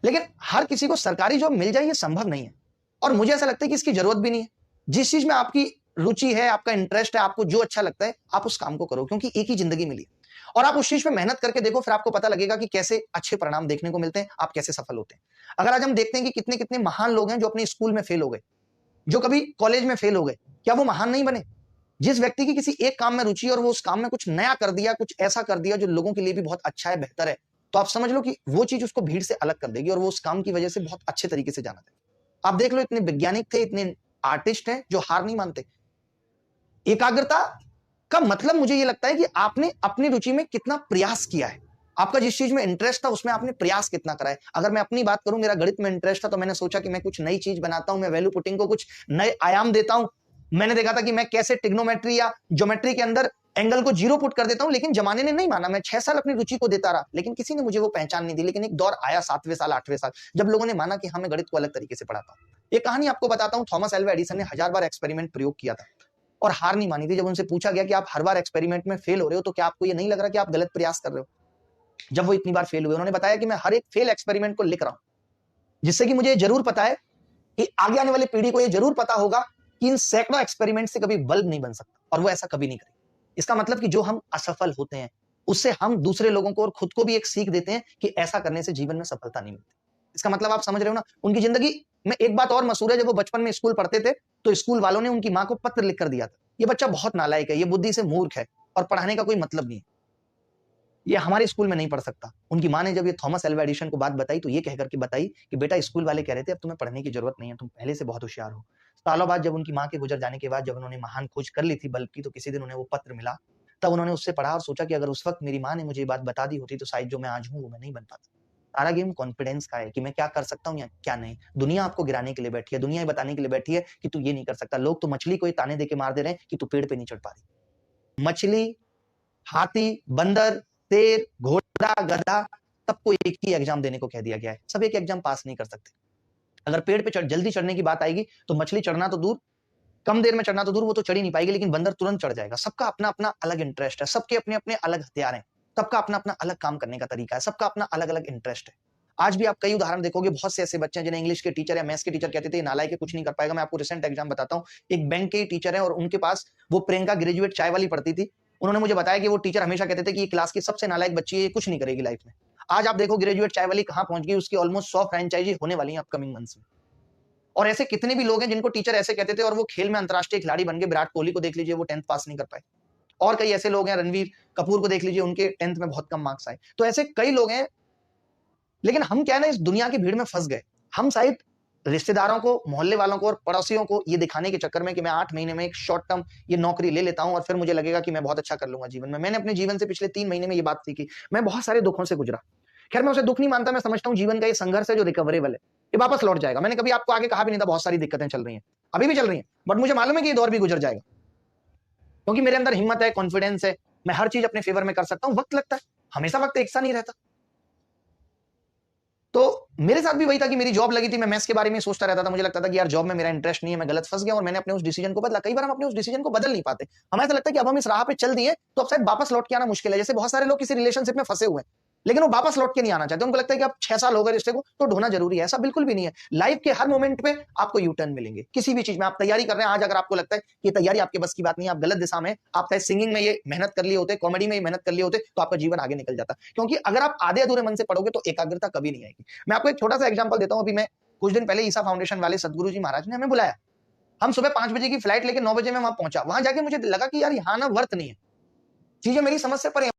लेकिन हर किसी को सरकारी जॉब मिल जाए ये संभव नहीं है, और मुझे ऐसा लगता है कि इसकी जरूरत भी नहीं है। जिस चीज में आपकी रुचि है, आपका इंटरेस्ट है, आपको जो अच्छा लगता है, आप उस काम को करो, क्योंकि एक ही जिंदगी मिली है। और आप उस चीज पे मेहनत करके देखो, फिर आपको पता लगेगा कि कैसे अच्छे परिणाम देखने को मिलते हैं, आप कैसे सफल होते हैं। अगर आज हम देखते हैं कि कितने कितने महान लोग हैं जो अपने स्कूल में फेल हो गए, जो कभी कॉलेज में फेल हो गए, क्या वो महान नहीं बने? जिस व्यक्ति की किसी एक काम में रुचि है और वो उस काम में कुछ नया कर दिया, कुछ ऐसा कर दिया जो लोगों के लिए भी बहुत अच्छा है, बेहतर है, तो आप समझ लो कि वो चीज उसको भीड़ से अलग कर देगी और वो उस काम की वजह से बहुत अच्छे तरीके से जाना था। आप देख लो, इतने वैज्ञानिक थे, इतने आर्टिस्ट हैं जो हार नहीं मानते। एकाग्रता का मतलब मुझे ये लगता है कि आपने अपनी रुचि में कितना प्रयास किया है, आपका जिस चीज में इंटरेस्ट था उसमें आपने प्रयास कितना करा है। अगर मैं अपनी बात करूं, मेरा गणित में इंटरेस्ट था तो मैंने सोचा कि मैं कुछ नई चीज बनाता हूं, मैं वैल्यू पुटिंग को कुछ नए आयाम देता हूं। मैंने देखा था कि मैं कैसे ट्रिग्नोमेट्री या ज्योमेट्री के अंदर एंगल को 0 पुट कर देता हूं, लेकिन जमाने ने नहीं माना। मैं 6 साल अपनी रुचि को देता रहा, लेकिन किसी ने मुझे वो पहचान नहीं दी। लेकिन एक दौर आया 7वें साल 8वें साल, जब लोगों ने माना कि हाँ, मैं गणित को अलग तरीके से पढ़ाता हूं। एक कहानी आपको बताता हूं, थॉमस एल्वा एडिसन ने 1000 बार एक्सपेरिमेंट प्रयोग किया था और हार नहीं मानी थी। जब उनसे पूछा गया कि आप हर बार एक्सपेरिमेंट में फेल हो रहे हो, तो क्या आपको ये नहीं लग रहा कि आप गलत प्रयास कर रहे हो? जब वो इतनी बार फेल हुए, उन्होंने बताया कि मैं हर एक फेल एक्सपेरिमेंट को लिख रहा हूं, जिससे कि मुझे जरूर पता है कि आगे आने वाली पीढ़ी को यह जरूर पता होगा कि इन सैकड़ों एक्सपेरिमेंट से कभी बल्ब नहीं बन सकता, और वो ऐसा कभी नहीं करेंगे। इसका मतलब कि जो हम असफल होते हैं, उससे हम दूसरे लोगों को और खुद को भी एक सीख देते हैं कि ऐसा करने से जीवन में सफलता नहीं मिलती। इसका मतलब आप समझ रहे हो ना? उनकी जिंदगी में एक बात और मशहूर है, जब वो बचपन में स्कूल पढ़ते थे तो स्कूल वालों ने उनकी मां को पत्र लिख कर दिया था, ये बच्चा बहुत नालायक है, ये बुद्धि से मूर्ख है और पढ़ाने का कोई मतलब नहीं है, ये हमारे स्कूल में नहीं पढ़ सकता। उनकी मां ने जब ये थॉमस एल्वा एडिसन को बात बताई तो ये कहकर के बताई कि बेटा, स्कूल वाले कह रहे थे अब तुम्हें पढ़ने की जरूरत नहीं है, तुम पहले से बहुत होशियार हो। सालों बाद जब उनकी मां के गुजर जाने के बाद जब उन्होंने महान खोज कर ली थी बल्ब की, तो किसी दिन उन्हें वो पत्र मिला। तब उन्होंने उससे पढ़ा और सोचा कि अगर उस वक्त मेरी मां ने मुझे ये बात बता दी होती तो शायद जो मैं आज हूं वो मैं नहीं बन पाता। सारा गेम कॉन्फिडेंस का है कि मैं क्या कर सकता हूं या क्या नहीं। दुनिया आपको गिराने के लिए बैठी है, दुनिया ये बताने के लिए बैठी है कि तू ये नहीं कर सकता। लोग तो मछली को ये ताने देके मार दे रहे हैं कि तू पेड़ पे नहीं चढ़ पा रही। मछली, हाथी, बंदर, शेर, घोड़ा, गधा, सबको एक ही एग्जाम देने को कह दिया गया है। सब एक एग्जाम पास नहीं कर सकते। अगर पेड़ पे जल्दी चढ़ने की बात आएगी तो मछली चढ़ना तो दूर, कम देर में चढ़ना तो दूर, वो तो चढ़ ही नहीं पाएगी, लेकिन बंदर तुरंत चढ़ जाएगा। सबका अपना अपना अलग इंटरेस्ट है, सबके अपने अपने अलग हथियार हैं, सबका अपना अपना अलग काम करने का तरीका है, सबका अपना अलग अलग इंटरेस्ट है। आज भी आप कई उदाहरण देखोगे, बहुत से ऐसे बच्चे हैं जिन्हें इंग्लिश के टीचर या मैथ्स के टीचर कहते थे नालायक है, कुछ नहीं कर पाएगा। मैं आपको रिसेंट एग्जाम बताता हूँ। एक बैंक के टीचर है और उनके पास वो प्रियंका ग्रेजुएट चाय वाली पढ़ती थी। उन्होंने मुझे बताया कि वो टीचर हमेशा कहते थे कि ये क्लास की सबसे नालायक बच्ची है, ये कुछ नहीं करेगी लाइफ में। आज आप देखो ग्रेजुएट चाय वाली कहां पहुंच गई, उसकी ऑलमोस्ट 100 फ्रेंचाइजी होने वाली है अपकमिंग मंथ्स में। और ऐसे कितने भी लोग हैं जिनको टीचर ऐसे कहते थे और वो खेल में अंतरराष्ट्रीय खिलाड़ी बन गए। विराट कोहली को देख लीजिए, वो 10th पास नहीं कर पाए। और कई ऐसे लोग हैं, रणवीर कपूर को देख लीजिए, उनके 10th में बहुत कम मार्क्स आए। तो ऐसे कई लोग हैं, लेकिन हम क्या है ना, इस दुनिया की भीड़ में फंस गए। हम शायद रिश्तेदारों को, मोहल्ले वालों को और पड़ोसियों को ये दिखाने के चक्कर में कि मैं 8 महीने में एक शॉर्ट टर्म ये नौकरी ले लेता हूं और फिर मुझे लगेगा कि मैं बहुत अच्छा कर लूंगा जीवन में। मैंने अपने जीवन से पिछले 3 महीने में ये बात सीखी। मैं बहुत सारे दुखों से गुजरा। खैर, मैं उसे दुख नहीं मानता, मैं समझता हूँ जीवन का ये संघर्ष है जो रिकवरेबल है, ये वापस लौट जाएगा। मैंने कभी आपको आगे कहा भी नहीं था, बहुत सारी दिक्कतें चल रही हैं, अभी भी चल रही हैं, बट मुझे मालूम है कि ये दौर भी गुजर जाएगा, क्योंकि मेरे अंदर हिम्मत है, कॉन्फिडेंस है, मैं हर चीज अपने फेवर में कर सकता हूँ। वक्त लगता है, हमेशा वक्त एक सा नहीं रहता। तो मेरे साथ भी वही था कि मेरी जॉब लगी थी, मैं मैथ्स के बारे में सोचता रहता था, मुझे लगता था कि यार जॉब में मेरा इंटरेस्ट नहीं है, मैं गलत फंस गया और मैंने अपने उस डिसीजन को बदला। कई बार हम अपने उस डिसीजन को बदल नहीं पाते, हमें ऐसा लगता है कि अब हम इस राह पे चल दिए तो अब शायद वापस लौट के आना मुश्किल है। जैसे बहुत सारे लोग किसी रिलेशनशिप में फंसे हुए हैं, लेकिन वो वापस लौट के नहीं आना चाहते, उनको लगता है कि अब 6 साल हो गए रिश्ते को तो ढोना जरूरी है। ऐसा बिल्कुल भी नहीं है। लाइफ के हर मोमेंट पे आपको यू टर्न मिलेंगे। किसी भी चीज में आप तैयारी कर रहे हैं, आज अगर आपको लगता है कि तैयारी आपके बस की बात नहीं है, आप गलत दिशा में, आप चाहे सिंगिंग में ये मेहनत कर लिए होते, कॉमेडी में ये मेहनत कर लिए होते, तो आपका जीवन आगे निकल जाता। क्योंकि अगर आप आधे अधूरे मन से पढ़ोगे तो एकाग्रता कभी नहीं आएगी। मैं आपको एक छोटा सा एग्जांपल देता हूं। अभी मैं कुछ दिन पहले ईसा फाउंडेशन वाले सदगुरु जी महाराज ने हमें बुलाया। हम सुबह 5 बजे की फ्लाइट लेके 9 बजे में वहां पहुंचा। वहां जाके मुझे लगा कि यार यहाँ ना वर्थ नहीं है, चीजें मेरी समझ से परे हैं।